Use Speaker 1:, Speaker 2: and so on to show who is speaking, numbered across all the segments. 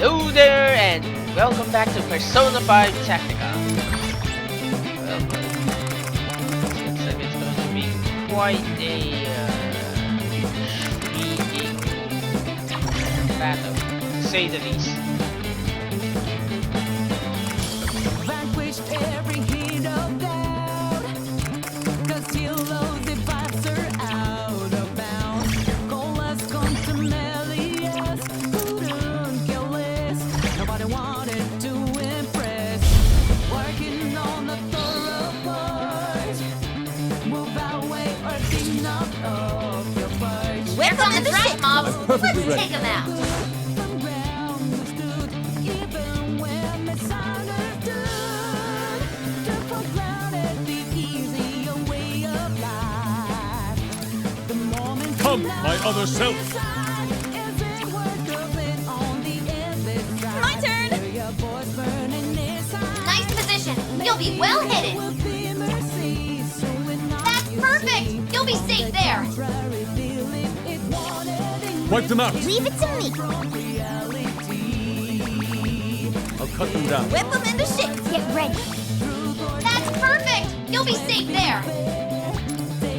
Speaker 1: Hello there, and welcome back to Persona 5 Tactica. Well, looks like it's going to be quite a intriguing battle, to say the least.
Speaker 2: Vanquished every hint of doubt, 'cause heroes the vibes are out of bounds. Colas come to Merciless, couldn't care less. Nobody wanted to impress. Working on the thorough part. Move away or be knocked off your perch.
Speaker 3: We're coming right, mobs. Let's take them out.
Speaker 4: Come, my other self!
Speaker 3: My turn! Nice position. You'll be well hidden. That's perfect. You'll be safe there.
Speaker 4: Wipe them out!
Speaker 3: Leave it to me.
Speaker 4: I'll cut them down.
Speaker 3: Whip them into shit. Get ready. That's perfect. You'll be safe there.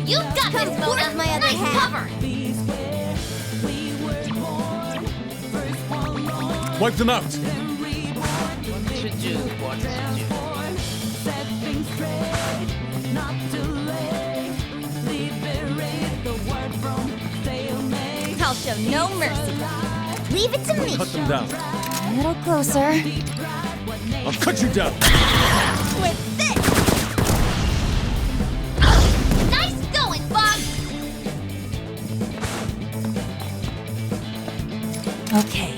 Speaker 3: You've got this, Mona. My other nice cover.
Speaker 4: Wipe them out!
Speaker 1: What to do? What to
Speaker 3: do? I'll show no mercy. Leave it to me.
Speaker 4: Cut them down.
Speaker 3: A little closer.
Speaker 4: I'll cut you down!
Speaker 3: With this. Nice going, Bob. Okay.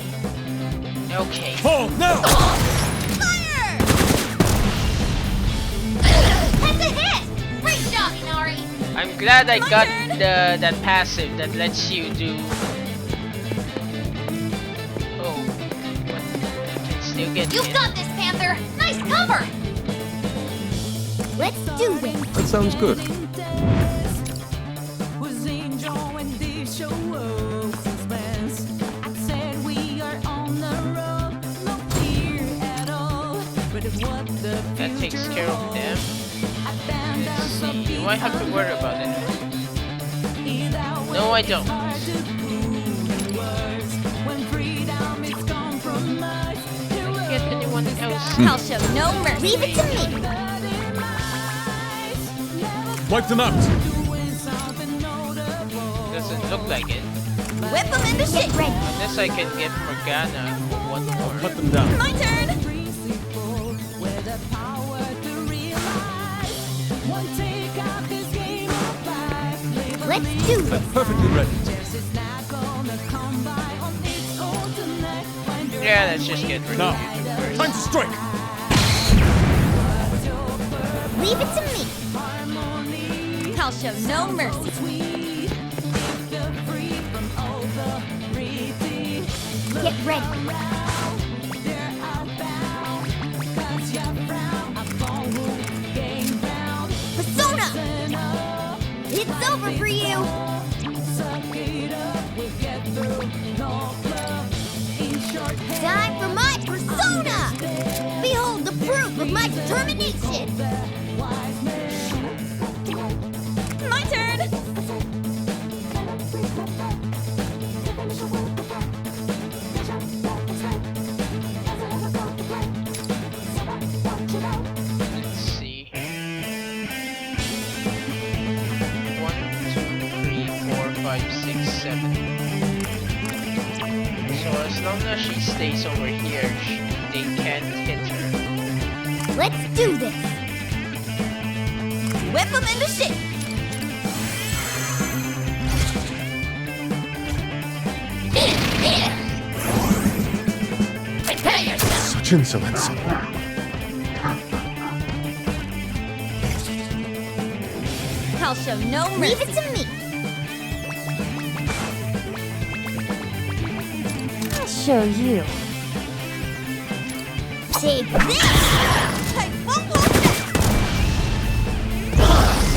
Speaker 1: Okay.
Speaker 4: Fall now!
Speaker 3: Fire! That's a hit! Great job, Inari!
Speaker 1: I'm glad I
Speaker 3: My
Speaker 1: got
Speaker 3: turn.
Speaker 1: that passive that lets you do. Oh, what? I can still get
Speaker 3: You've
Speaker 1: hit.
Speaker 3: got this, Panther! Nice cover! Let's do this!
Speaker 4: That sounds good.
Speaker 1: That takes care of them. Let's see. Do I have to worry about it? No, I don't. Get anyone else?
Speaker 3: I'll show no mercy. Leave it to me!
Speaker 4: Wipe them out!
Speaker 1: Doesn't look like it.
Speaker 3: Whip them into shit! Ready!
Speaker 1: Unless I can get Morgana for one more.
Speaker 4: Cut them down.
Speaker 3: My turn! Let's do this!
Speaker 4: I'm perfectly ready.
Speaker 1: Yeah, let's just get rid
Speaker 4: Now,
Speaker 1: of you first.
Speaker 4: time to strike!
Speaker 3: Leave it to me! I'll show no mercy. Get ready. Persona! It's over for you! Time for my persona! Behold the proof of my determination! My turn!
Speaker 1: Let's see. 1, 2, 3, 4, 5, 6, 7. So as long as she stays over here, they can't hit her.
Speaker 3: Let's do this! Whip them into shit! Prepare yourself!
Speaker 4: Such insolence.
Speaker 3: I'll show no mercy. Leave it to me! I'll show you. Take this! I won't hold that!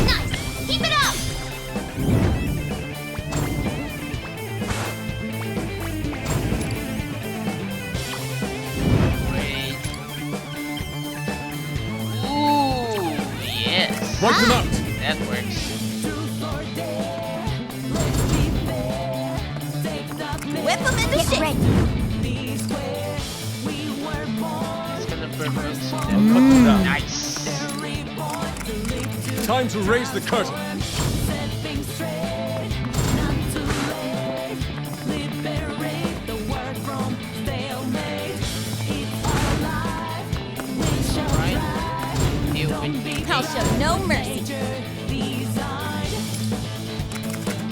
Speaker 3: Nice! Keep it up!
Speaker 4: Wipe them out.
Speaker 1: That works.
Speaker 3: Whip them into shape.
Speaker 1: It's gonna burn most of
Speaker 4: I'll
Speaker 1: them.
Speaker 4: cut them down.
Speaker 1: Nice.
Speaker 4: Time to raise the curtain.
Speaker 1: Alright. Deal with me.
Speaker 3: I'll show no mercy.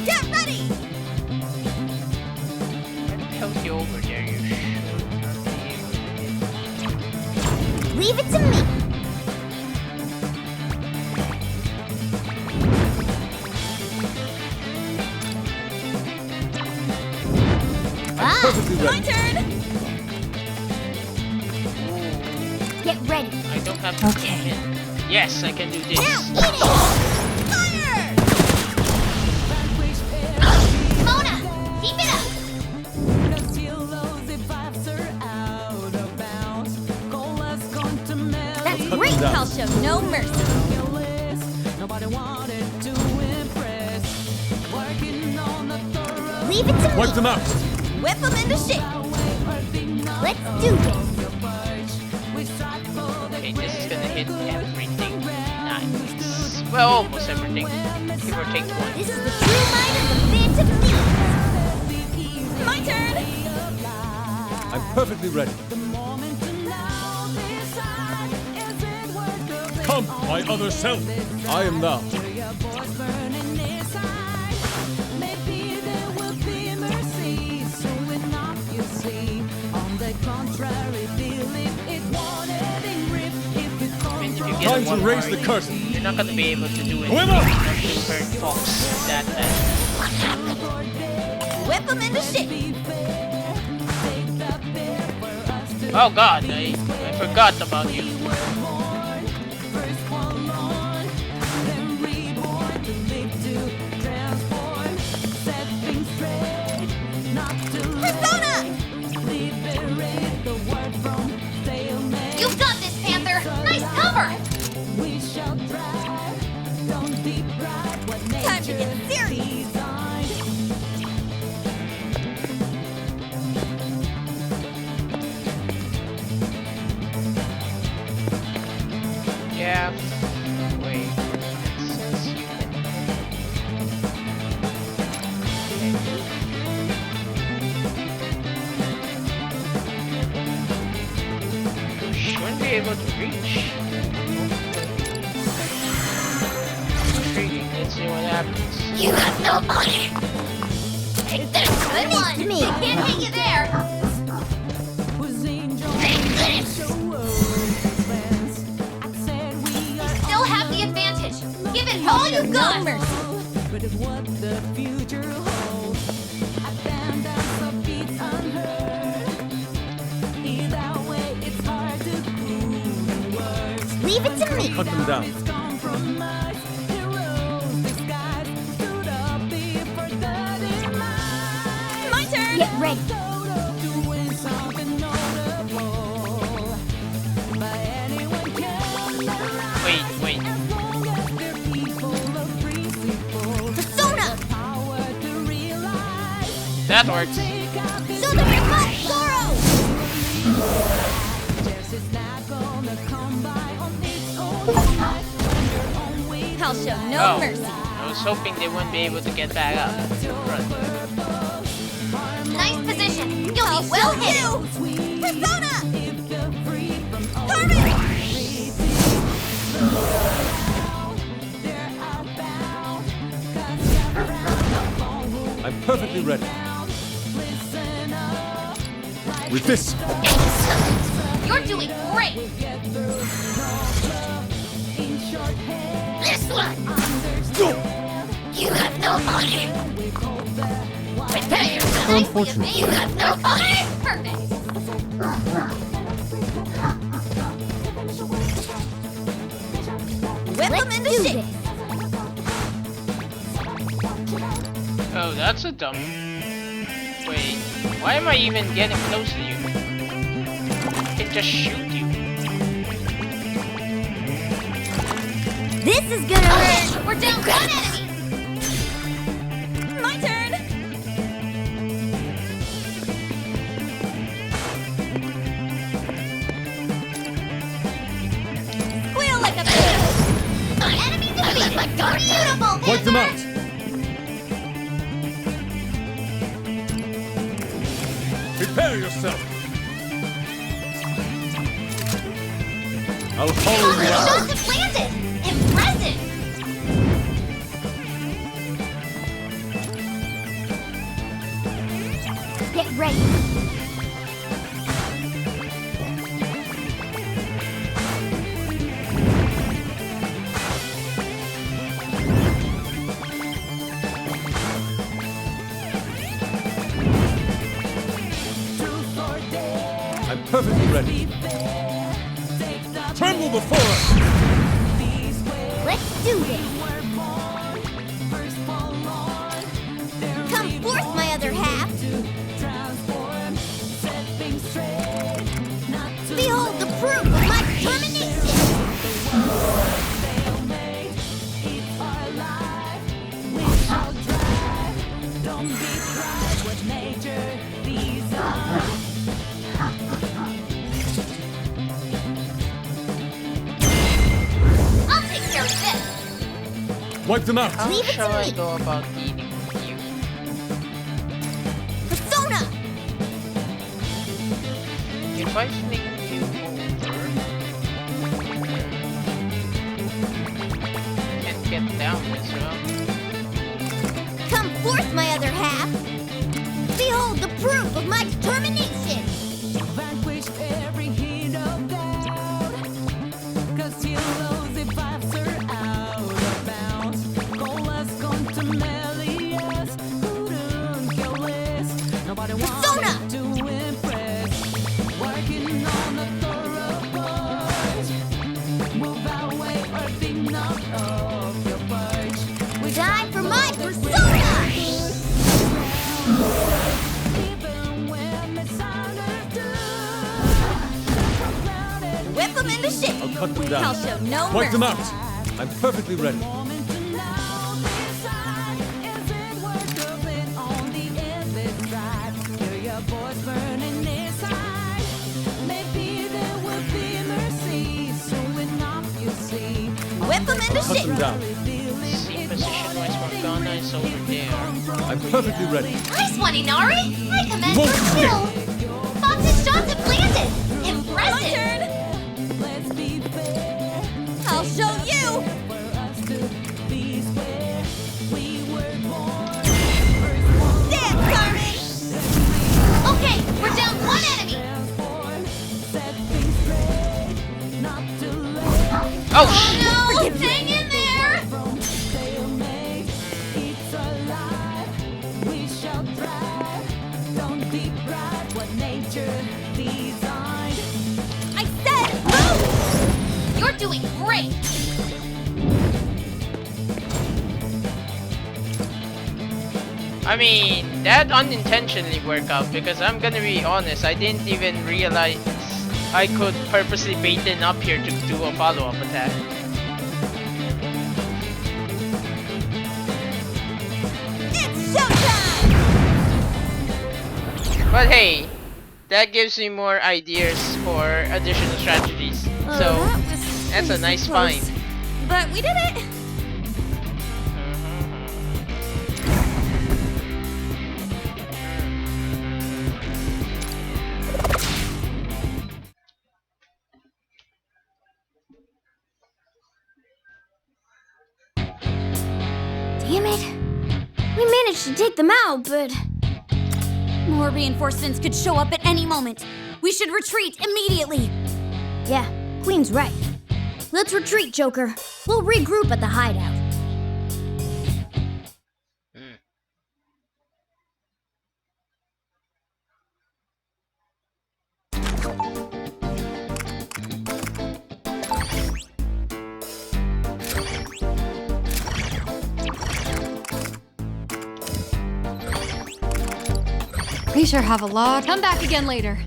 Speaker 3: Get ready!
Speaker 1: What the hell's you over there? You should not be able to hit.
Speaker 3: Leave it to me.
Speaker 4: Perfectly
Speaker 3: My
Speaker 4: ready.
Speaker 3: turn! Get ready.
Speaker 1: I don't have to hit. Yes, I can do this.
Speaker 3: Now eat it! Fire! Mona, keep it up! That's
Speaker 4: Cut
Speaker 3: great!
Speaker 4: them down.
Speaker 3: I'll show no mercy. Leave it to
Speaker 4: Wipe
Speaker 3: me.
Speaker 4: them out.
Speaker 3: Whip them into shape. Let's do this.
Speaker 1: Okay, this is gonna hit everything. Nice. Well, almost everything. Give or take one.
Speaker 3: This is the true might of the Phantom Thieves. My turn.
Speaker 4: I'm perfectly ready. Come, my other self. I am thou.
Speaker 1: I mean, if you get
Speaker 4: Time to
Speaker 1: one
Speaker 4: raise
Speaker 1: more,
Speaker 4: the curtain.
Speaker 1: you're not gonna be able to do it.
Speaker 4: Women!
Speaker 1: Just hurt Fox that bad.
Speaker 3: Whip them into shape.
Speaker 1: Oh god, I forgot about you.
Speaker 3: Persona! You've got this, Panther. Nice cover. Time to get serious.
Speaker 1: Yeah. Wait. It says you can. Shouldn't be able to reach. Intriguing. Let's see what happens.
Speaker 3: You have no money. Take this. Good one. Me. I can't hit you there. Take this. Still have the advantage. Give it all you got. Leave it to me.
Speaker 4: Cut them down.
Speaker 3: My turn. Get ready.
Speaker 1: Wait.
Speaker 3: Persona.
Speaker 1: That works.
Speaker 3: So the remote Goro. I'll show no
Speaker 1: Oh.
Speaker 3: mercy.
Speaker 1: I was hoping they wouldn't be able to get back up. Run.
Speaker 3: Nice position. You'll be well hit. Persona. Harvey.
Speaker 4: I'm perfectly ready. With this,
Speaker 3: You're doing great. This one. You have no money. Prepare yourself.
Speaker 4: Unfortunate.
Speaker 3: You have no money. Perfect. Whip them into shape.
Speaker 1: Oh, that's a dumb. Wait, why am I even getting close to you? I can just shoot you.
Speaker 3: This is gonna hurt! We're down one enemy!
Speaker 2: My turn! Squeal like a pig!
Speaker 3: Enemy defeated! Beautiful!
Speaker 4: Wipe them out! Prepare yourself! I'll follow you out!
Speaker 3: Shots have landed! Impressive! Get ready!
Speaker 4: I'm perfectly ready. Tremble before us!
Speaker 3: Let's do this! Come forth, my other half! Behold the proof of my determination! I'll take care of this!
Speaker 4: Wipe them out!
Speaker 1: How
Speaker 3: Leave it to
Speaker 1: shall I
Speaker 3: me.
Speaker 1: go about dealing with you?
Speaker 3: Persona!
Speaker 1: If I fling you over, can't get down this round.
Speaker 3: Come forth, my other half! Behold the proof of my determination!
Speaker 2: Vanquished every hint of doubt. Cause Heroes if vibes are out of bounds. Colas contumelious. Couldn't care less. Nobody
Speaker 3: Persona!
Speaker 2: wanted to impress. Working on the thorough punch. Move away or be knocked off your perch. We
Speaker 3: Time for my persona!
Speaker 2: even when misunderstood.
Speaker 3: Whip them into shape!
Speaker 4: I'll cut them
Speaker 3: I'll
Speaker 4: down.
Speaker 3: show no
Speaker 4: Wipe them
Speaker 3: mercy.
Speaker 4: out! I'm perfectly ready.
Speaker 2: Moment to now decide, is it worth doubling on the endless ride? Hear your voice burning inside. Maybe there will be mercy soon enough, you see.
Speaker 3: Whip them into
Speaker 4: Cut
Speaker 3: shape!
Speaker 4: them down.
Speaker 1: See, position-wise, Morgana is over there.
Speaker 4: I'm perfectly ready.
Speaker 3: Nice one, Inari! I commend
Speaker 4: Won't
Speaker 3: your skill! Fox's shots have landed! Impressive!
Speaker 2: Let's be fair.
Speaker 3: I'll show you!
Speaker 2: For us to be square, we were born.
Speaker 3: Dance, Carmen! Okay, we're down one enemy!
Speaker 2: Transform, set things straight, not too late.
Speaker 1: Oh, shit!
Speaker 3: No! Hang in there!
Speaker 2: From stalemate, it's alive. We shall thrive. Don't deprive what nature designed.
Speaker 3: I said move! You're doing great!
Speaker 1: I mean, that unintentionally worked out because I'm gonna be honest, I didn't even realize I could purposely bait them up here to do a follow-up attack.
Speaker 3: It's showtime!
Speaker 1: But hey, that gives me more ideas for additional strategies. So, that's a nice find.
Speaker 3: But we did it! Damn it. We managed to take them out, but... More reinforcements could show up at any moment. We should retreat immediately. Yeah, Queen's right. Let's retreat, Joker. We'll regroup at the hideout.
Speaker 5: We sure have a lot. Come back again later.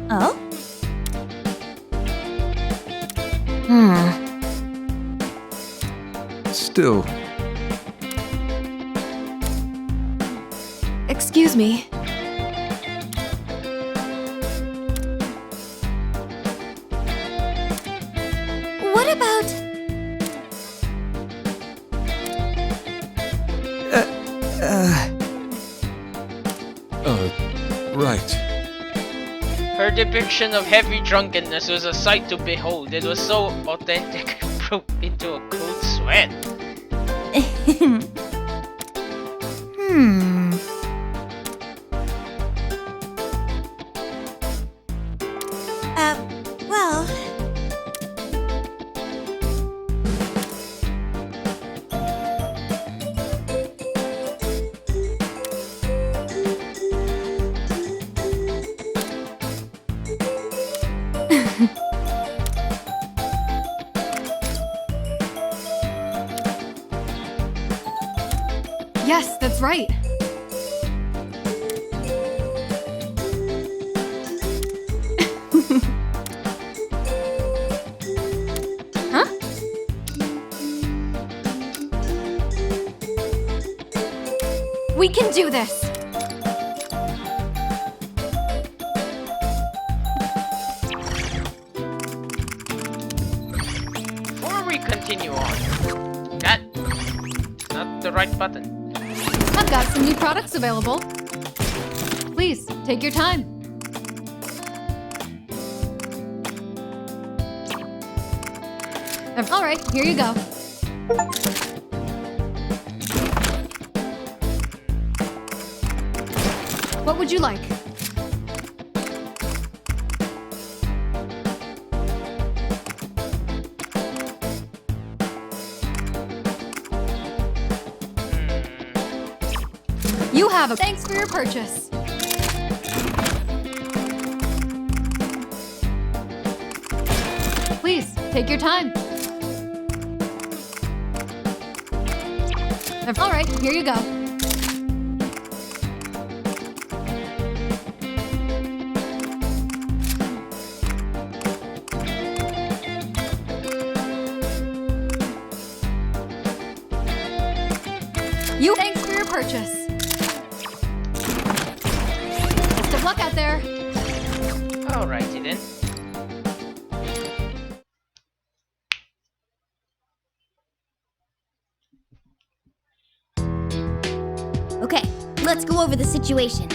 Speaker 3: Oh?
Speaker 6: Still,
Speaker 5: Excuse me.
Speaker 3: What about...
Speaker 4: Right.
Speaker 1: Her depiction of heavy drunkenness was a sight to behold. It was so authentic, I broke into a cold sweat.
Speaker 3: Well...
Speaker 5: Yes, that's right.
Speaker 3: Huh?
Speaker 5: We can do this.
Speaker 1: Before we continue on, that... not the right button.
Speaker 5: I've got some new products available. Please, take your time. All right, here you go. What would you like? You have a thanks for your purchase. Please, take your time. All right, here you go. You thanks for your purchase. Best of luck out there.
Speaker 1: Alrighty then.
Speaker 3: Okay, let's go over the situation.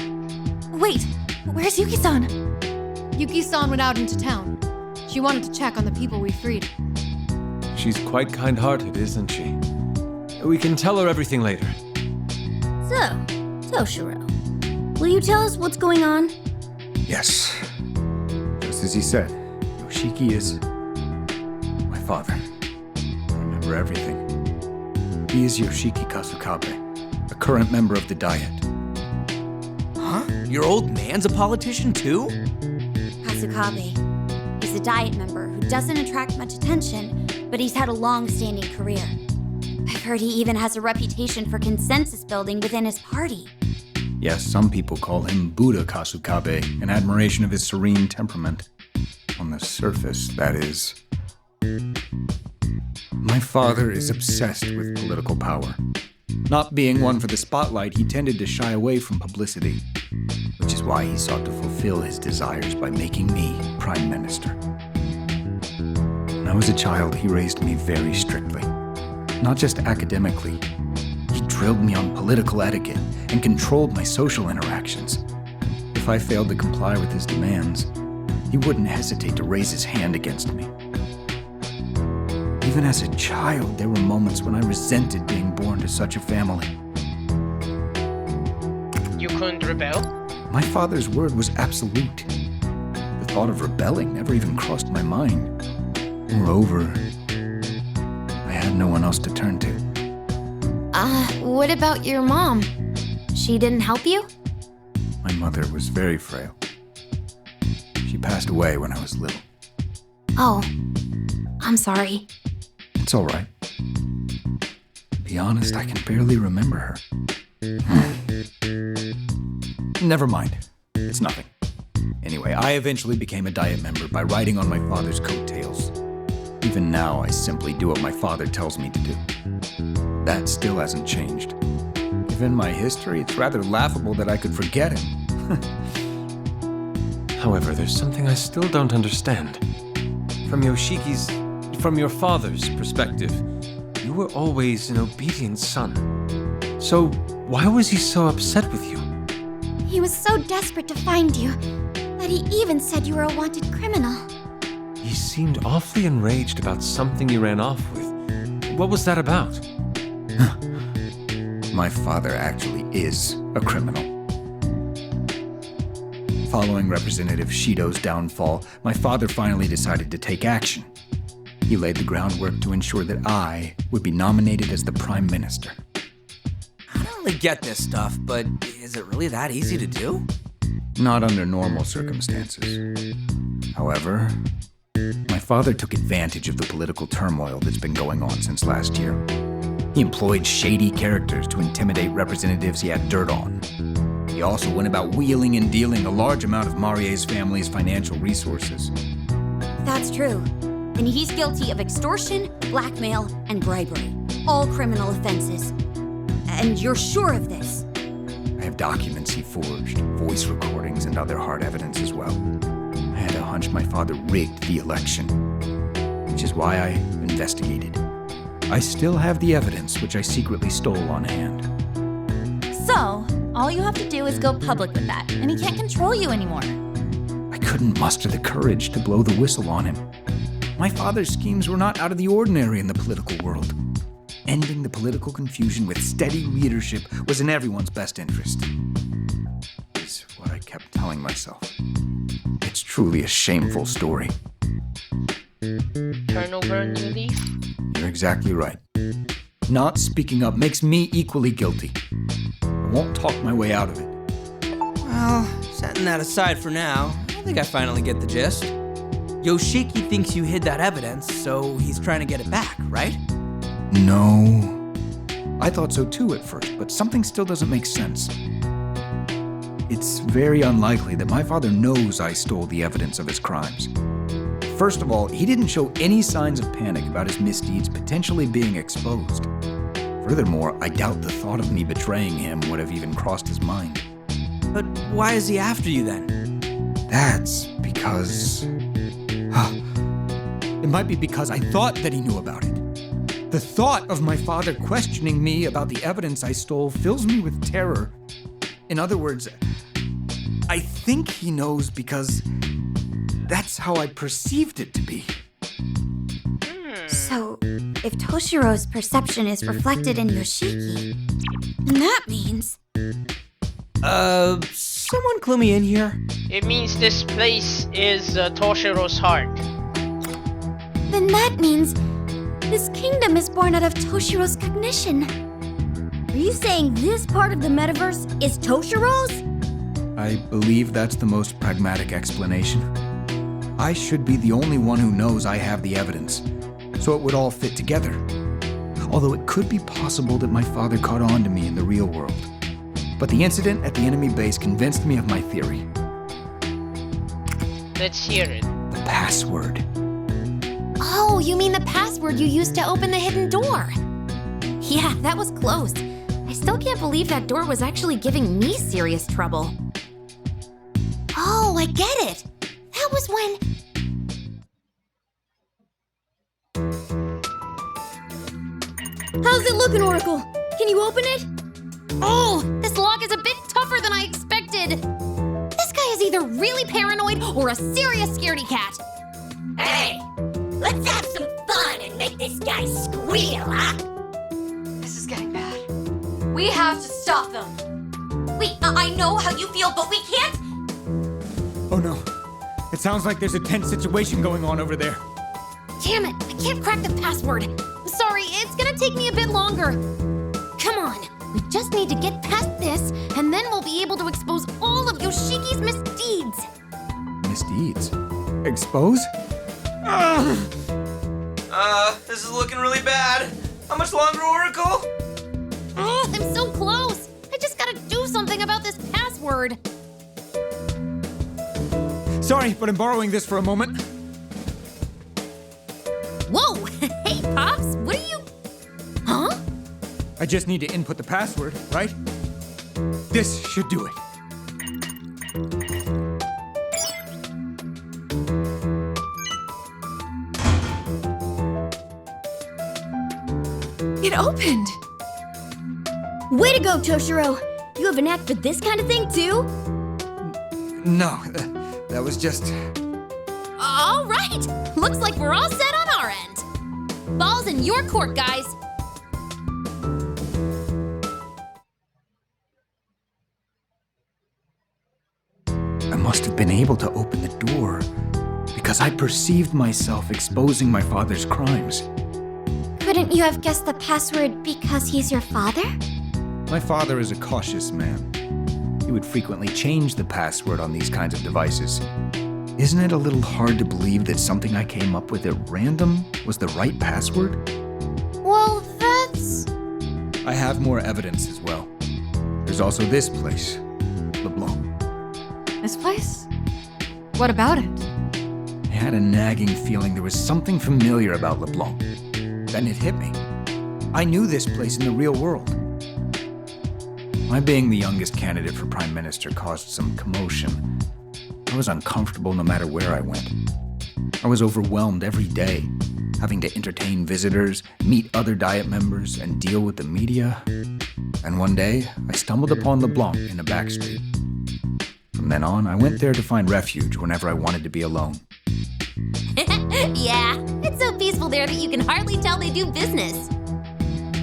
Speaker 3: Wait, where's Yuki-san?
Speaker 5: Yuki-san went out into town. She wanted to check on the people we freed.
Speaker 4: She's quite kind-hearted, isn't she? We can tell her everything later.
Speaker 3: So, Toshiro, will you tell us what's going on?
Speaker 6: yes. Just as he said, Yoshiki is my father. I remember everything. He is Yoshiki Kasukabe, a current member of the Diet.
Speaker 7: Huh? Your old man's a politician too?
Speaker 3: Kasukabe. He's a Diet member who doesn't attract much attention, but he's had a long-standing career. I've heard he even has a reputation for consensus building within his party.
Speaker 6: Yes, some people call him Buddha Kasukabe, in admiration of his serene temperament. On the surface, that is. My father is obsessed with political power. Not being one for the spotlight, he tended to shy away from publicity, which is why he sought to fulfill his desires by making me Prime Minister. When I was a child, he raised me very strictly. Not just academically. He drilled me on political etiquette and controlled my social interactions. If I failed to comply with his demands, he wouldn't hesitate to raise his hand against me. Even as a child, there were moments when I resented being born to such a family.
Speaker 1: You couldn't rebel?
Speaker 6: My father's word was absolute. The thought of rebelling never even crossed my mind. Moreover, I had no one else to turn to.
Speaker 3: What about your mom? She didn't help you?
Speaker 6: My mother was very frail. She passed away when I was little.
Speaker 3: Oh, I'm sorry.
Speaker 6: It's all right. To be honest, I can barely remember her. Never mind. It's nothing. Anyway, I eventually became a Diet member by riding on my father's coattails. Even now, I simply do what my father tells me to do. That still hasn't changed. Given my history, it's rather laughable that I could forget him.
Speaker 4: However, there's something I still don't understand. From your father's perspective, you were always an obedient son. So, why was he so upset with you?
Speaker 3: He was so desperate to find you that he even said you were a wanted criminal.
Speaker 4: He seemed awfully enraged about something you ran off with. What was that about?
Speaker 6: My father actually is a criminal. Following Representative Shido's downfall, my father finally decided to take action. He laid the groundwork to ensure that I would be nominated as the Prime Minister.
Speaker 7: I don't really get this stuff, but is it really that easy to do?
Speaker 6: Not under normal circumstances. However, my father took advantage of the political turmoil that's been going on since last year. He employed shady characters to intimidate representatives he had dirt on. He also went about wheeling and dealing a large amount of Marie's family's financial resources.
Speaker 3: That's true. And he's guilty of extortion, blackmail, and bribery. All criminal offenses. And you're sure of this?
Speaker 6: I have documents he forged, voice recordings, and other hard evidence as well. I had a hunch my father rigged the election, which is why I investigated. I still have the evidence, which I secretly stole on hand.
Speaker 8: So, all you have to do is go public with that, and he can't control you anymore.
Speaker 6: I couldn't muster the courage to blow the whistle on him. My father's schemes were not out of the ordinary in the political world. Ending the political confusion with steady leadership was in everyone's best interest. Is what I kept telling myself. It's truly a shameful story.
Speaker 1: Turn over a new leaf?
Speaker 6: You're exactly right. Not speaking up makes me equally guilty. I won't talk my way out of it.
Speaker 7: Well, setting that aside for now, I think I finally get the gist. Yoshiki thinks you hid that evidence, so he's trying to get it back, right?
Speaker 6: No. I thought so too at first, but something still doesn't make sense. It's very unlikely that my father knows I stole the evidence of his crimes. First of all, he didn't show any signs of panic about his misdeeds potentially being exposed. Furthermore, I doubt the thought of me betraying him would have even crossed his mind.
Speaker 7: But why is he after you then?
Speaker 6: That's because... It might be because I thought that he knew about it. The thought of my father questioning me about the evidence I stole fills me with terror. In other words, I think he knows because that's how I perceived it to be.
Speaker 3: So, if Toshiro's perception is reflected in Yoshiki, then that means...
Speaker 7: Someone clue me in here?
Speaker 1: It means this place is Toshiro's heart.
Speaker 3: Then that means this kingdom is born out of Toshiro's cognition. Are you saying this part of the metaverse is Toshiro's?
Speaker 6: I believe that's the most pragmatic explanation. I should be the only one who knows I have the evidence, so it would all fit together. Although it could be possible that my father caught on to me in the real world. But the incident at the enemy base convinced me of my theory.
Speaker 1: Let's hear it.
Speaker 6: The password.
Speaker 8: Oh, you mean the password you used to open the hidden door? Yeah, that was close. I still can't believe that door was actually giving me serious trouble. Oh, I get it. That was when...
Speaker 3: How's it looking, Oracle? Can you open it?
Speaker 8: Oh, this lock is a bit tougher than I expected. This guy is either really paranoid or a serious scaredy cat.
Speaker 9: Hey, let's have some fun and make this guy squeal, huh?
Speaker 5: This is getting bad. We have to stop them.
Speaker 9: Wait, I know how you feel, but we can't.
Speaker 6: Oh no. It sounds like there's a tense situation going on over there.
Speaker 8: Damn it, I can't crack the password. Sorry, it's gonna take me a bit longer. Come on, we just need to get past this, and then we'll be able to expose all of Yoshiki's misdeeds.
Speaker 6: Misdeeds? Expose?
Speaker 7: This is looking really bad. How much longer, Oracle?
Speaker 8: Oh, I'm so close. I just gotta do something about this password. password.
Speaker 6: Sorry, but I'm borrowing this for a moment.
Speaker 8: Whoa! Hey, Pops, what are you... Huh?
Speaker 6: I just need to input the password, right? This should do it.
Speaker 5: It opened!
Speaker 3: Way to go, Toshiro! You have an knack for this kind of thing, too?
Speaker 6: No, that was just...
Speaker 8: All right! Looks like we're all set on our end. Ball's in your court, guys.
Speaker 6: I must have been able to open the door because I perceived myself exposing my father's crimes.
Speaker 3: Couldn't you have guessed the password because he's your father?
Speaker 6: My father is a cautious man. He would frequently change the password on these kinds of devices. Isn't it a little hard to believe that something I came up with at random was the right password?
Speaker 3: Well, that's...
Speaker 6: I have more evidence as well. There's also this place, LeBlanc.
Speaker 5: This place? What about it?
Speaker 6: I had a nagging feeling there was something familiar about LeBlanc. Then it hit me. I knew this place in the real world. My being the youngest candidate for Prime Minister caused some commotion. I was uncomfortable no matter where I went. I was overwhelmed every day, having to entertain visitors, meet other Diet members, and deal with the media. And one day, I stumbled upon LeBlanc in a back street. From then on, I went there to find refuge whenever I wanted to be alone.
Speaker 8: Yeah, it's so peaceful there that you can hardly tell they do business.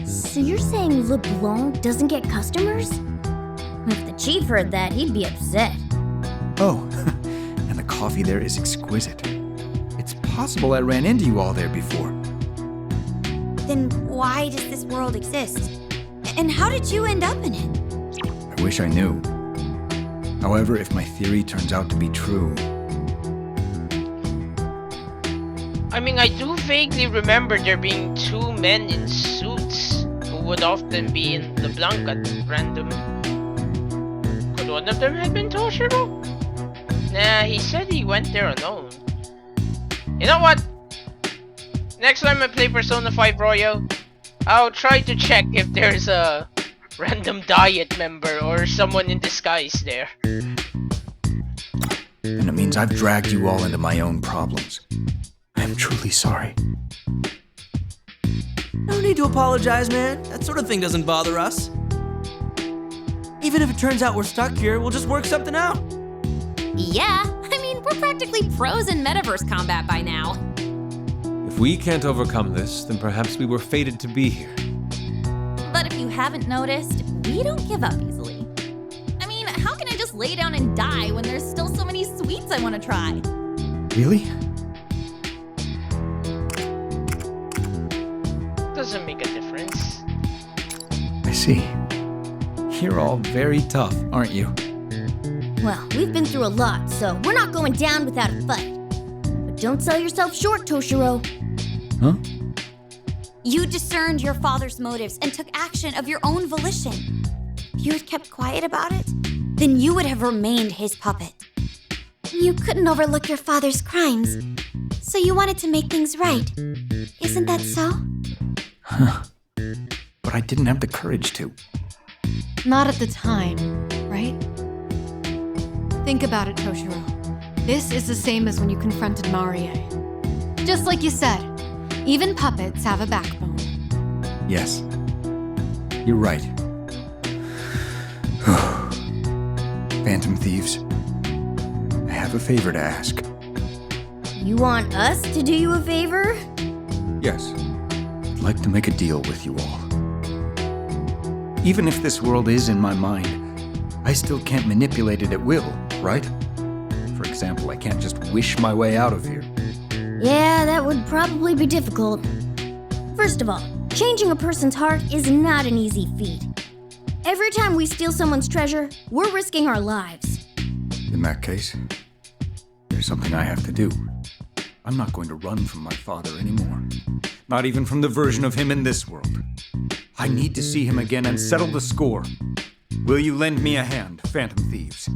Speaker 3: So you're saying LeBlanc doesn't get customers? If the chief heard that, he'd be upset.
Speaker 6: Oh, and the coffee there is exquisite. It's possible I ran into you all there before.
Speaker 3: Then why does this world exist? And how did you end up in it?
Speaker 6: I wish I knew. However, if my theory turns out to be true...
Speaker 1: I mean, I do vaguely remember there being two men in suits who would often be in LeBlanc at random. Could one of them have been Toshiro? Nah, he said he went there alone. You know what? Next time I play Persona 5 Royal, I'll try to check if there's a random Diet member or someone in disguise there.
Speaker 6: And it means I've dragged you all into my own problems. I'm truly sorry.
Speaker 7: No need to apologize, man. That sort of thing doesn't bother us. Even if it turns out we're stuck here, we'll just work something out.
Speaker 8: Yeah, I mean, we're practically pros in metaverse combat by now.
Speaker 4: If we can't overcome this, then perhaps we were fated to be here.
Speaker 8: But if you haven't noticed, we don't give up easily. I mean, how can I just lay down and die when there's still so many sweets I want to try?
Speaker 6: Really?
Speaker 1: Doesn't make a difference.
Speaker 6: I see. You're all very tough, aren't you?
Speaker 3: Well, we've been through a lot, so we're not going down without a fight. But don't sell yourself short, Toshiro.
Speaker 6: Huh?
Speaker 3: You discerned your father's motives and took action of your own volition. If you had kept quiet about it, then you would have remained his puppet. You couldn't overlook your father's crimes, so you wanted to make things right. Isn't that so?
Speaker 6: Huh. But I didn't have the courage to.
Speaker 5: Not at the time, right? Think about it, Toshiro. This is the same as when you confronted Marie. Just like you said, even puppets have a backbone.
Speaker 6: Yes. You're right. Phantom Thieves, I have a favor to ask.
Speaker 3: You want us to do you a favor?
Speaker 6: Yes. I'd like to make a deal with you all. Even if this world is in my mind, I still can't manipulate it at will, right? For example, I can't just wish my way out of here.
Speaker 3: Yeah, that would probably be difficult. First of all, changing a person's heart is not an easy feat. Every time we steal someone's treasure, we're risking our lives.
Speaker 6: In that case, there's something I have to do. I'm not going to run from my father anymore. Not even from the version of him in this world. I need to see him again and settle the score. Will you lend me a hand? Phantom Thieves.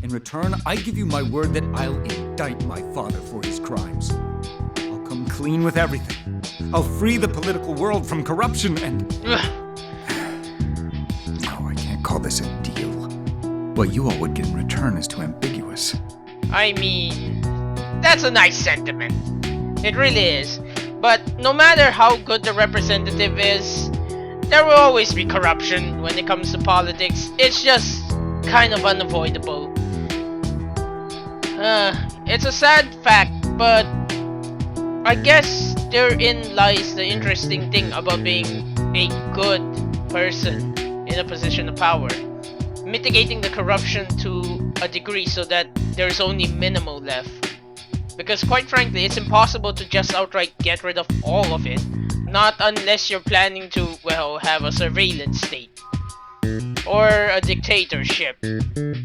Speaker 6: In return, I give you my word that I'll indict my father for his crimes. I'll come clean with everything. I'll free the political world from corruption and...
Speaker 1: Ugh.
Speaker 6: No, I can't call this a deal. What you all would get in return is too ambiguous.
Speaker 1: I mean, that's a nice sentiment. It really is. But no matter how good the representative is, there will always be corruption when it comes to politics. It's just kind of unavoidable. It's a sad fact, but I guess therein lies the interesting thing about being a good person in a position of power. Mitigating the corruption to a degree so that there's only minimal left. Because quite frankly, it's impossible to just outright get rid of all of it. Not unless you're planning to, well, have a surveillance state. Or a dictatorship.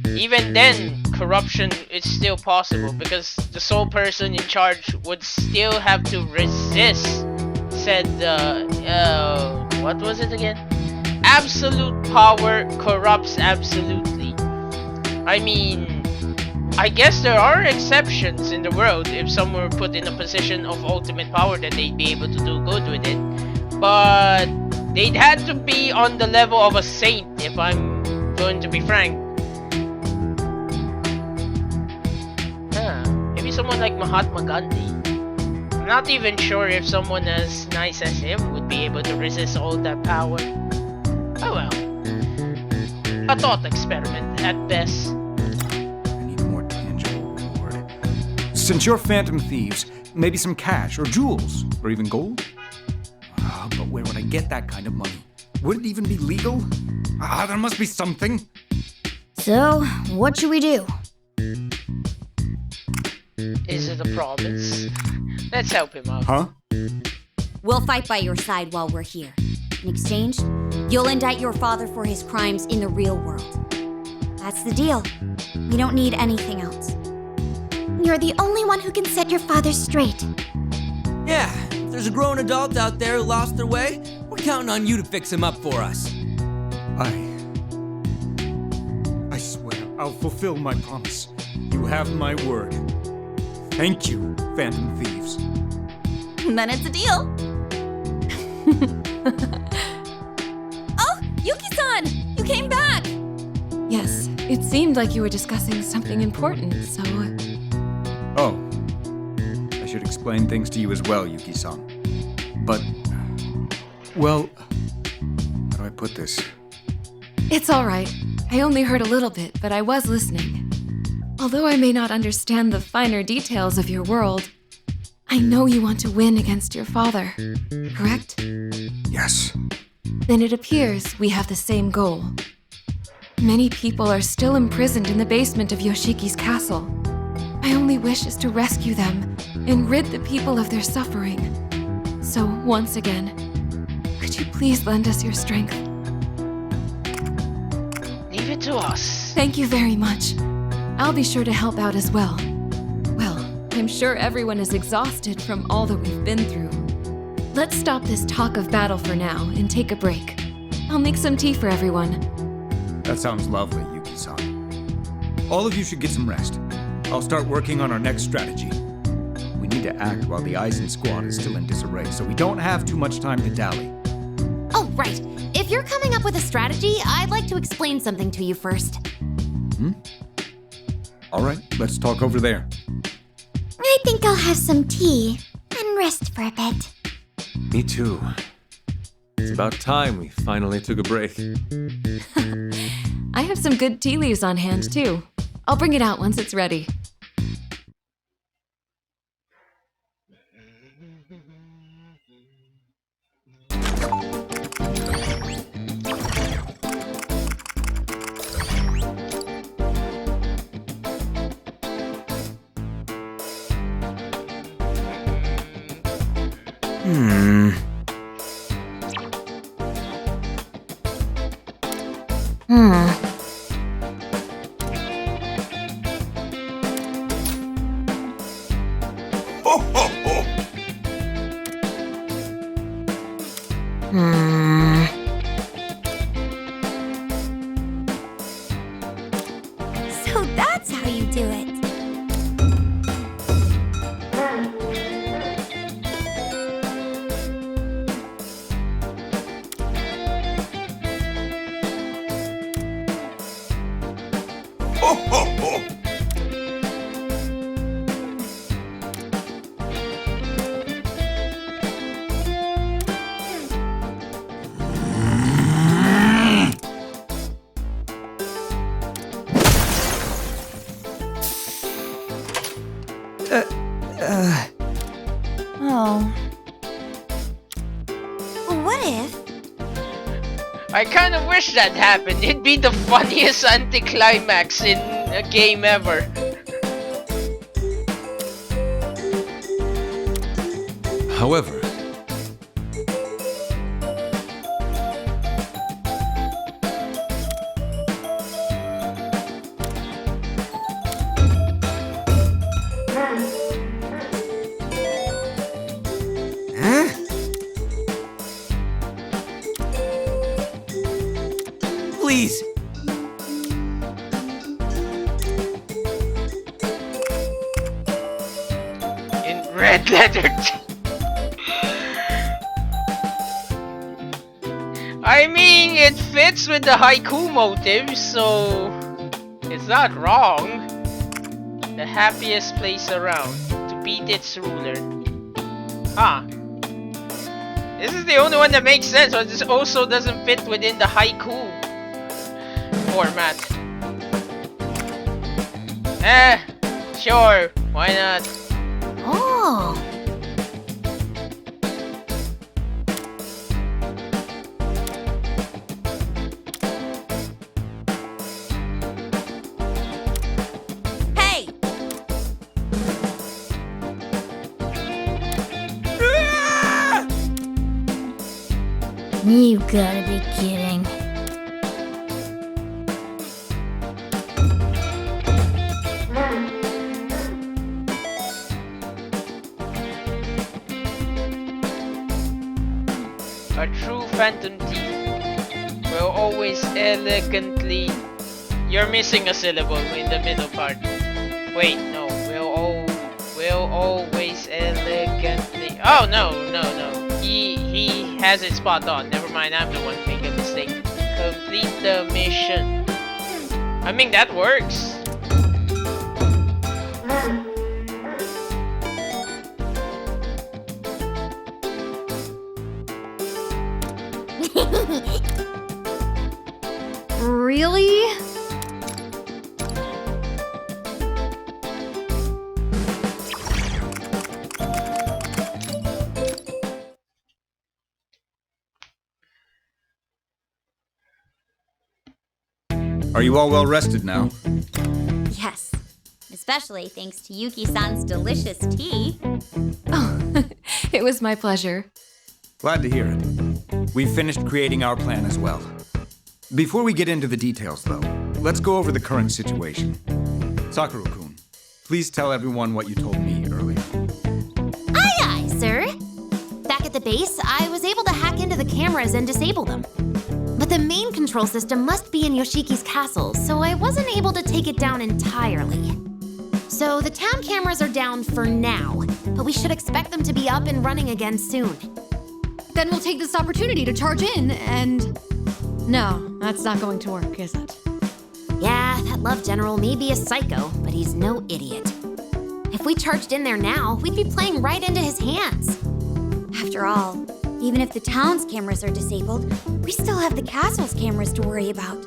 Speaker 1: Even then, corruption is still possible because the sole person in charge would still have to resist said, what was it again? Absolute power corrupts absolutely. I mean, I guess there are exceptions in the world. If someone were put in a position of ultimate power, then they'd be able to do good with it. But they'd have to be on the level of a saint, if I'm going to be frank. Maybe someone like Mahatma Gandhi. I'm not even sure if someone as nice as him would be able to resist all that power. Oh well. A thought experiment at best.
Speaker 6: I need a more tangible reward. Since you're Phantom Thieves, maybe some cash or jewels or even gold? But where would I get that kind of money? Would it even be legal? There must be something.
Speaker 3: So, what should we do?
Speaker 1: Is it a promise? Let's help him out.
Speaker 6: Huh?
Speaker 3: We'll fight by your side while we're here. In exchange, you'll indict your father for his crimes in the real world. That's the deal. We don't need anything else.
Speaker 8: You're the only one who can set your father straight.
Speaker 7: Yeah, if there's a grown adult out there who lost their way, we're counting on you to fix him up for us.
Speaker 6: I swear I'll fulfill my promise. You have my word. Thank you, Phantom Thieves.
Speaker 8: Then it's a deal. Oh, Yuki-san! You came back!
Speaker 5: Yes, it seemed like you were discussing something important, so...
Speaker 6: Oh. I should explain things to you as well, Yuki-san. But, well, how do I put this?
Speaker 5: It's all right. I only heard a little bit, but I was listening. Although I may not understand the finer details of your world, I know you want to win against your father, correct?
Speaker 6: Yes.
Speaker 5: Then it appears we have the same goal. Many people are still imprisoned in the basement of Yoshiki's castle. My only wish is to rescue them and rid the people of their suffering. So, once again, could you please lend us your strength?
Speaker 1: Leave it to us.
Speaker 5: Thank you very much. I'll be sure to help out as well. Well, I'm sure everyone is exhausted from all that we've been through. Let's stop this talk of battle for now and take a break. I'll make some tea for everyone.
Speaker 6: That sounds lovely, Yuki-san. All of you should get some rest. I'll start working on our next strategy. We need to act while the Eisen squad is still in disarray, so we don't have too much time to dally.
Speaker 8: Oh, right. If you're coming up with a strategy, I'd like to explain something to you first.
Speaker 6: All right, let's talk over there.
Speaker 8: I think I'll have some tea and rest for a bit.
Speaker 4: Me too. It's about time we finally took a break.
Speaker 5: I have some good tea leaves on hand, too. I'll bring it out once it's ready.
Speaker 3: Oh. Well, what if?
Speaker 1: I kind of wish that happened. It'd be the funniest anticlimax in a game ever.
Speaker 4: However,
Speaker 7: Huh? Please.
Speaker 1: In red letter. I mean, it fits with the haiku motive, so it's not wrong. The happiest place around, to beat its ruler. Huh. This is the only one that makes sense, but this also doesn't fit within the haiku format. Sure, why not?
Speaker 8: Oh. Hey!
Speaker 3: You gotta be kidding.
Speaker 1: A true phantom thief will always elegantly... You're missing a syllable in the middle part. Wait, no. Will always elegantly... Oh, no. He has it spot on. Never mind, I'm the one making a mistake. Complete the mission. I mean, that works.
Speaker 5: Really?
Speaker 6: Are you all well rested now?
Speaker 3: Yes. Especially thanks to Yuki-san's delicious tea.
Speaker 5: Oh, it was my pleasure.
Speaker 6: Glad to hear it. We've finished creating our plan as well. Before we get into the details, though, let's go over the current situation. Sakura-kun, please tell everyone what you told me earlier.
Speaker 8: Aye, sir. Back at the base, I was able to hack into the cameras and disable them. But the main control system must be in Yoshiki's castle, so I wasn't able to take it down entirely. So the town cameras are down for now, but we should expect them to be up and running again soon.
Speaker 5: Then we'll take this opportunity to charge in and... No, that's not going to work, is it?
Speaker 8: Yeah, that love general may be a psycho, but he's no idiot. If we charged in there now, we'd be playing right into his hands.
Speaker 3: After all, even if the town's cameras are disabled, we still have the castle's cameras to worry about.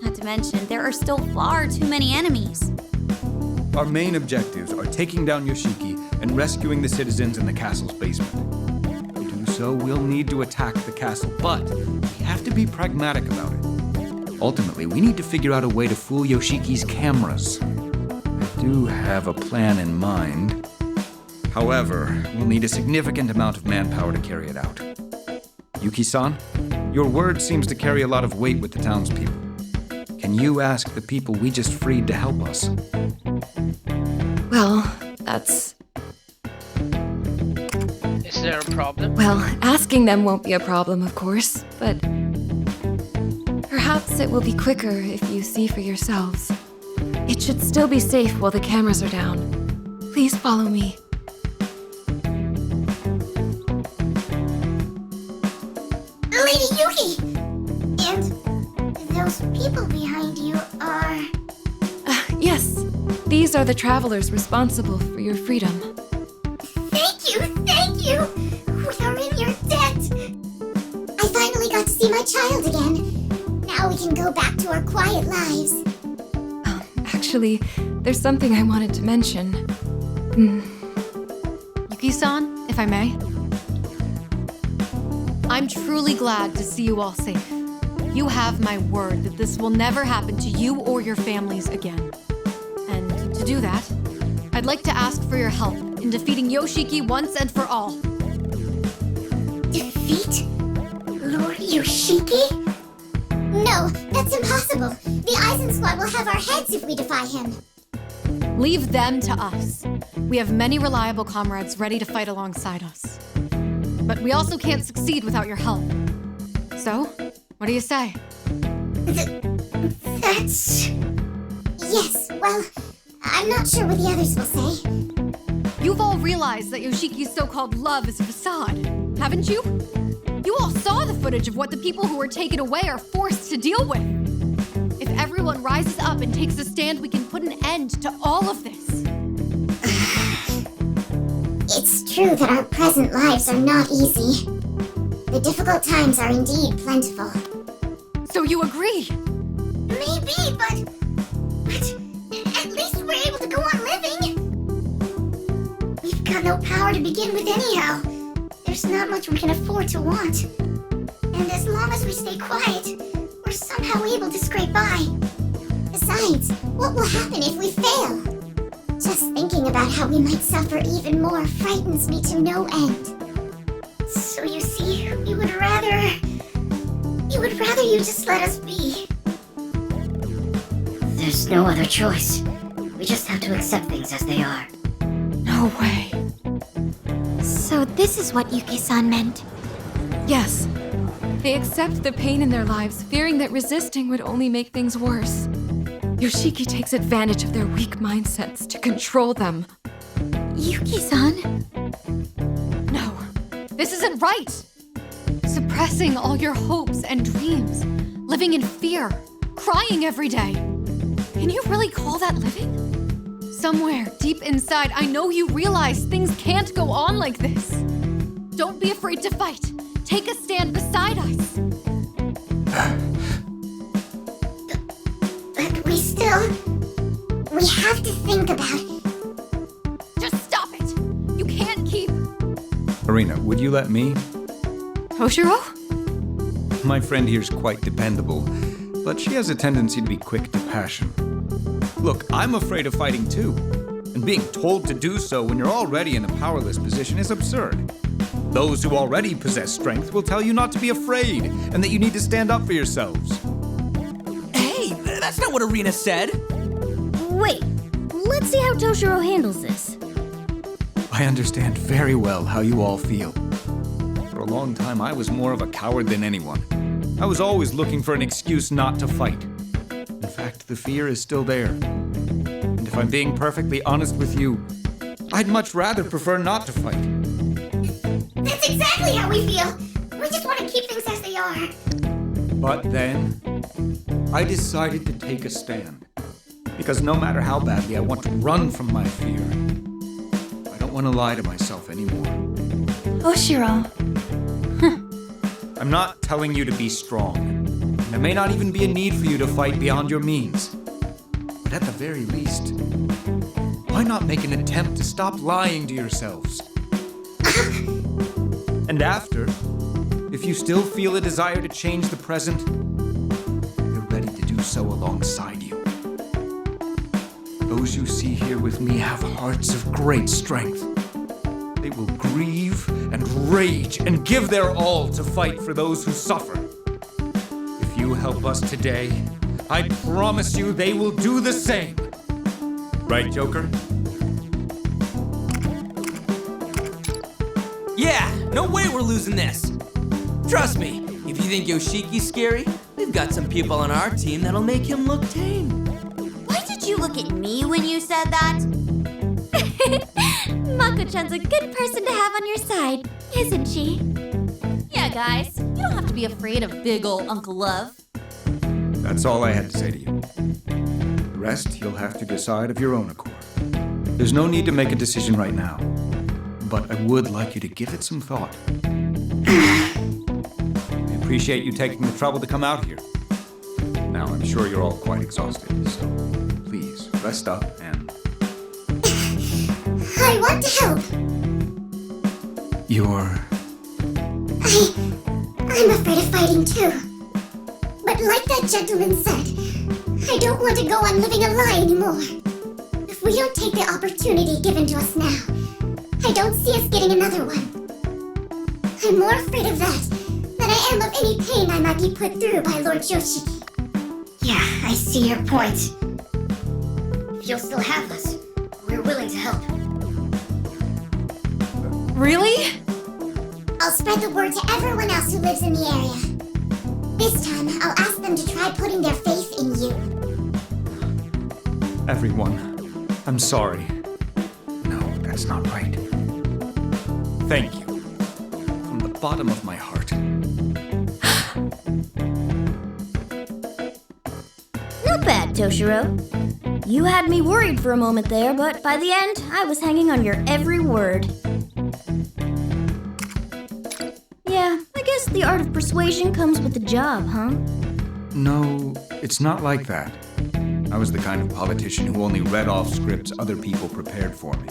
Speaker 3: Not to mention, there are still far too many enemies.
Speaker 6: Our main objectives are taking down Yoshiki and rescuing the citizens in the castle's basement. To do so, we'll need to attack the castle, but we have to be pragmatic about it. Ultimately, we need to figure out a way to fool Yoshiki's cameras. I do have a plan in mind. However, we'll need a significant amount of manpower to carry it out. Yuki-san, your word seems to carry a lot of weight with the townspeople. Can you ask the people we just freed to help us?
Speaker 5: Well, that's...
Speaker 1: Is there a problem?
Speaker 5: Well, asking them won't be a problem, of course, but... Perhaps it will be quicker if you see for yourselves. It should still be safe while the cameras are down. Please follow me.
Speaker 9: Lady Yuki! And those people behind you are...
Speaker 5: Yes, these are the travelers responsible for your freedom.
Speaker 9: Thank you! We are in your debt! I finally got to see my child again. Now we can go back to our quiet lives.
Speaker 5: Actually, there's something I wanted to mention. Yuki-san, if I may. I'm truly glad to see you all safe. You have my word that this will never happen to you or your families again. And to do that, I'd like to ask for your help in defeating Yoshiki once and for all.
Speaker 9: Defeat Lord Yoshiki? No, that's impossible. The Eisen squad will have our heads if we defy him.
Speaker 5: Leave them to us. We have many reliable comrades ready to fight alongside us. But we also can't succeed without your help. So, what do you say?
Speaker 9: That's... Yes, well, I'm not sure what the others will say.
Speaker 5: You've all realized that Yoshiki's so-called love is a facade, haven't you? You all saw the footage of what the people who were taken away are forced to deal with. If everyone rises up and takes a stand, we can put an end to all of this.
Speaker 9: It's true that our present lives are not easy. The difficult times are indeed plentiful.
Speaker 5: So you agree?
Speaker 9: Maybe, but at least we're able to go on living. We've got no power to begin with anyhow. There's not much we can afford to want. And as long as we stay quiet, we're somehow able to scrape by. Besides, what will happen if we fail? Just thinking about how we might suffer even more frightens me to no end. So you see, you would rather you just let us be.
Speaker 10: There's no other choice. We just have to accept things as they are.
Speaker 5: No way.
Speaker 3: So this is what Yuki-san meant.
Speaker 11: Yes. They accept the pain in their lives, fearing that resisting would only make things worse. Yoshiki takes advantage of their weak mindsets to control them.
Speaker 3: Yuki-san?
Speaker 5: No, this isn't right. Suppressing all your hopes and dreams, living in fear, crying every day. Can you really call that living? Somewhere deep inside, I know you realize things can't go on like this. Don't be afraid to fight. Take a stand beside us.
Speaker 9: But we have to think about it.
Speaker 5: Just stop it. You can't keep...
Speaker 6: Arena, would you let me?
Speaker 5: Toshiro?
Speaker 6: My friend here's quite dependable, but she has a tendency to be quick to passion. Look, I'm afraid of fighting too, and being told to do so when you're already in a powerless position is absurd. Those who already possess strength will tell you not to be afraid, and that you need to stand up for yourselves.
Speaker 7: Hey, that's not what Arena said.
Speaker 3: Wait, let's see how Toshiro handles this.
Speaker 6: I understand very well how you all feel. For a long time, I was more of a coward than anyone. I was always looking for an excuse not to fight. In fact, the fear is still there. And if I'm being perfectly honest with you, I'd much rather prefer not to fight.
Speaker 9: That's exactly how we feel. We just want to keep things as they are.
Speaker 6: But then, I decided to take a stand. Because no matter how badly I want to run from my fear, I don't want to lie to myself anymore.
Speaker 3: Toshiro.
Speaker 6: I'm not telling you to be strong. There may not even be a need for you to fight beyond your means. But at the very least, why not make an attempt to stop lying to yourselves? And after, if you still feel a desire to change the present, you're ready to do so alongside you. Those you see here with me have hearts of great strength. They will grieve and rage and give their all to fight for those who suffer. If you help us today, I promise you they will do the same. Right, Joker?
Speaker 7: Yeah, no way we're losing this. Trust me, if you think Yoshiki's scary, we've got some people on our team that'll make him look tame.
Speaker 3: Why did you look at me when you said that? Mako-chan's a good person to have on your side, isn't she?
Speaker 8: Yeah, guys, you don't have to be afraid of big ol' Uncle Love.
Speaker 6: That's all I had to say to you. The rest you'll have to decide of your own accord. There's no need to make a decision right now, but I would like you to give it some thought. I appreciate you taking the trouble to come out here. Now, I'm sure you're all quite exhausted, so please rest up and...
Speaker 9: I want to help.
Speaker 6: You're...
Speaker 9: I'm afraid of fighting too. But like that gentleman said, I don't want to go on living a lie anymore. If we don't take the opportunity given to us now, I don't see us getting another one. I'm more afraid of that than I am of any pain I might be put through by Lord Yoshiki.
Speaker 10: Yeah, I see your point. If you'll still have us, we're willing to help.
Speaker 5: Really?
Speaker 9: I'll spread the word to everyone else who lives in the area. This time, I'll ask them to try putting their faith in you.
Speaker 6: Everyone, I'm sorry. No, that's not right. Thank you. From the bottom of my heart.
Speaker 3: Not bad, Toshiro. You had me worried for a moment there, but by the end, I was hanging on your every word. Yeah, I guess the art of persuasion comes with the job, huh?
Speaker 6: No, it's not like that. I was the kind of politician who only read off scripts other people prepared for me.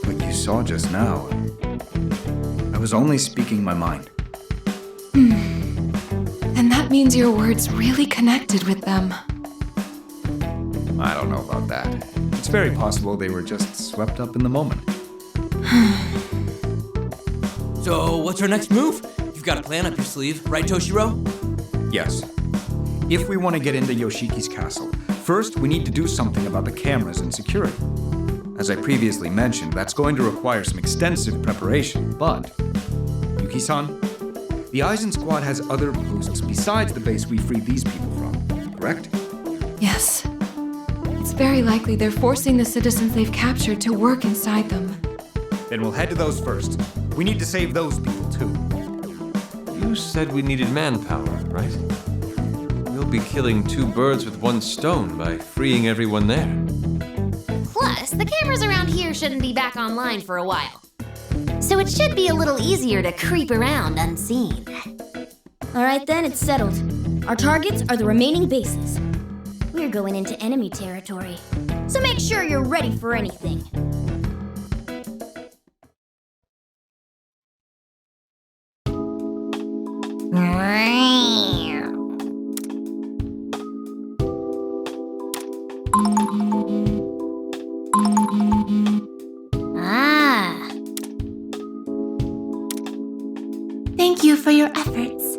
Speaker 6: But you saw just now, I was only speaking my mind.
Speaker 11: And that means your words really connected with them.
Speaker 6: I don't know about that. It's very possible they were just swept up in the moment.
Speaker 7: So, what's our next move? You've got a plan up your sleeve, right, Toshiro?
Speaker 6: Yes. If we want to get into Yoshiki's castle, first we need to do something about the cameras and security. As I previously mentioned, that's going to require some extensive preparation, but... Yuki-san, the Aizen squad has other posts besides the base we freed these people from, correct?
Speaker 11: Yes. It's very likely they're forcing the citizens they've captured to work inside them.
Speaker 6: Then we'll head to those first. We need to save those people, too.
Speaker 4: You said we needed manpower, right? We'll be killing two birds with one stone by freeing everyone there.
Speaker 8: Plus, the cameras around here shouldn't be back online for a while. So it should be a little easier to creep around unseen.
Speaker 3: Alright then, it's settled. Our targets are the remaining bases. We're going into enemy territory, so make sure you're ready for anything.
Speaker 8: Ah.
Speaker 12: Thank you for your efforts.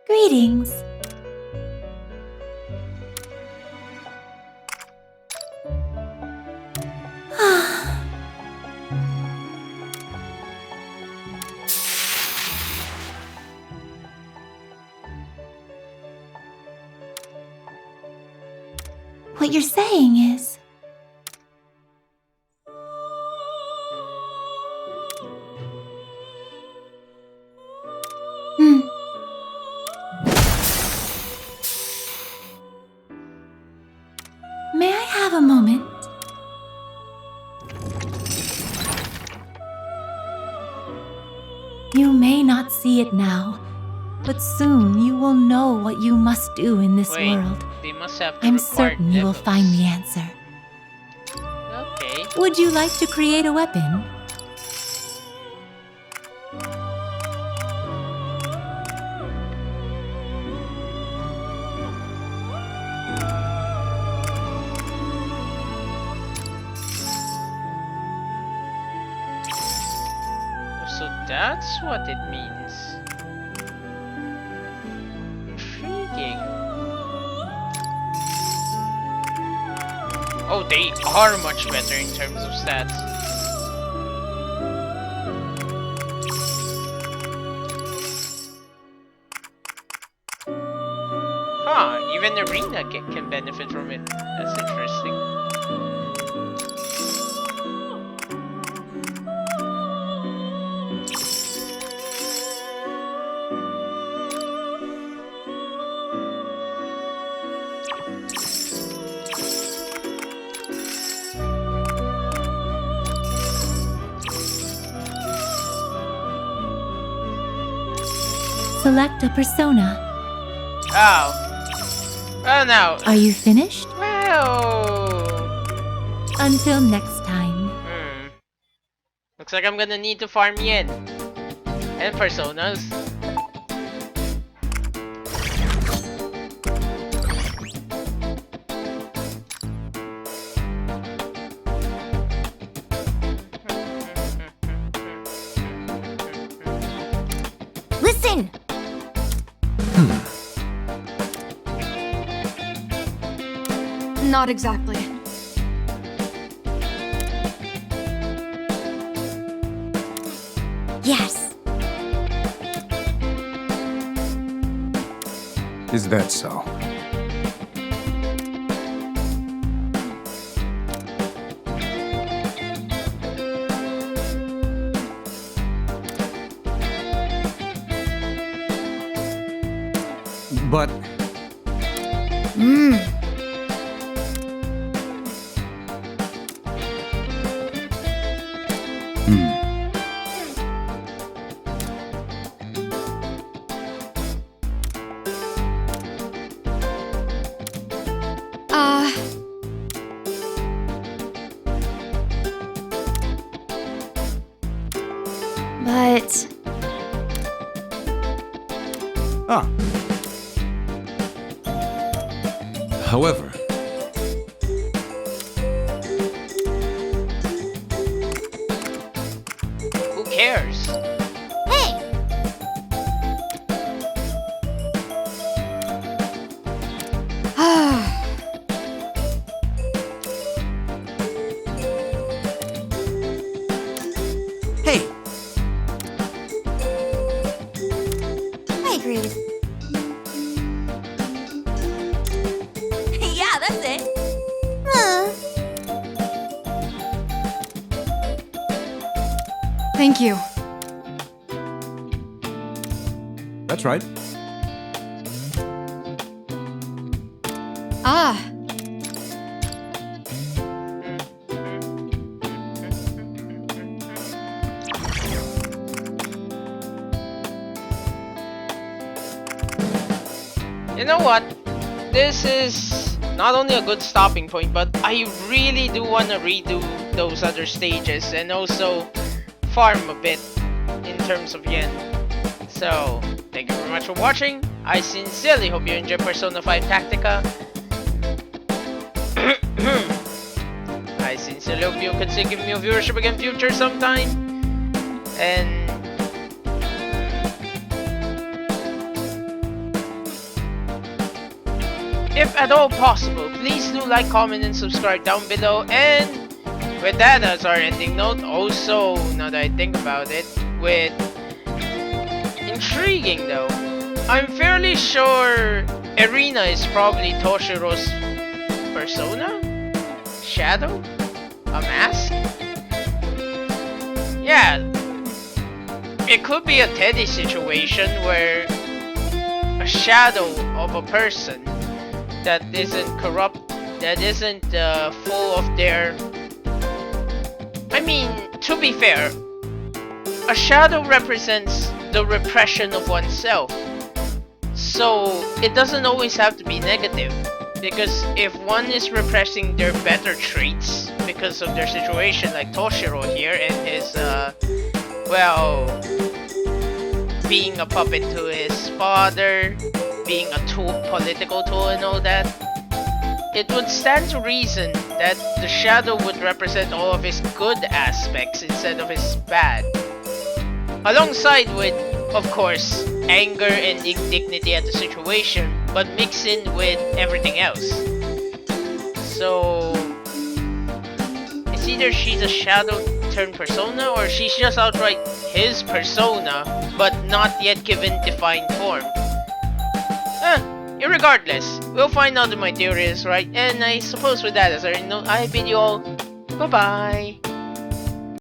Speaker 12: Greetings. What you're saying is... May I have a moment? You may not see it now, but soon you will know what you must do in this
Speaker 1: Wait,
Speaker 12: world.
Speaker 1: they must have the
Speaker 12: I'm
Speaker 1: required
Speaker 12: certain you will
Speaker 1: levels.
Speaker 12: find the answer.
Speaker 1: Okay.
Speaker 12: Would you like to create a weapon?
Speaker 1: So that's what it means. Intriguing. Oh, they are much better in terms of stats. Huh, even Arena can benefit from it. That's interesting.
Speaker 12: Select a persona.
Speaker 1: Oh. Well, now.
Speaker 12: Are you finished?
Speaker 1: Well.
Speaker 12: Until next time.
Speaker 1: Looks like I'm gonna need to farm yen. And personas.
Speaker 8: Listen!
Speaker 11: Not exactly.
Speaker 8: Yes.
Speaker 6: Is that so? But
Speaker 3: But
Speaker 4: However,
Speaker 1: Who cares?
Speaker 8: Hey!
Speaker 7: Hey,
Speaker 8: I agree with. Yeah, that's it.
Speaker 5: Thank you.
Speaker 6: that's right.
Speaker 5: Ah,
Speaker 1: You know what? This is not only a good stopping point, but I really do want to redo those other stages and also farm a bit in terms of yen. So, thank you very much for watching. I sincerely hope you enjoyed Persona 5 Tactica. I sincerely hope you consider giving me a viewership again future sometime. And if at all possible, please do like, comment, and subscribe down below. And with that as our ending note, also, now that I think about it, with intriguing though, I'm fairly sure Arena is probably Toshiro's persona? Shadow? A mask? Yeah, it could be a Teddy situation where a shadow of a person that isn't corrupt, that isn't full of their... I mean, to be fair, a shadow represents the repression of oneself. So, it doesn't always have to be negative. Because if one is repressing their better traits because of their situation, like Toshiro here and his, well, being a puppet to his father, being a tool, political tool and all that, it would stand to reason that the shadow would represent all of his good aspects instead of his bad. Alongside with, of course, anger and indignity at the situation, but mixed in with everything else. So, either she's a shadow turned persona or she's just outright his persona, but not yet given defined form. Irregardless, we'll find out if my theory is right, and I suppose with that as a note, I bid you all bye-bye.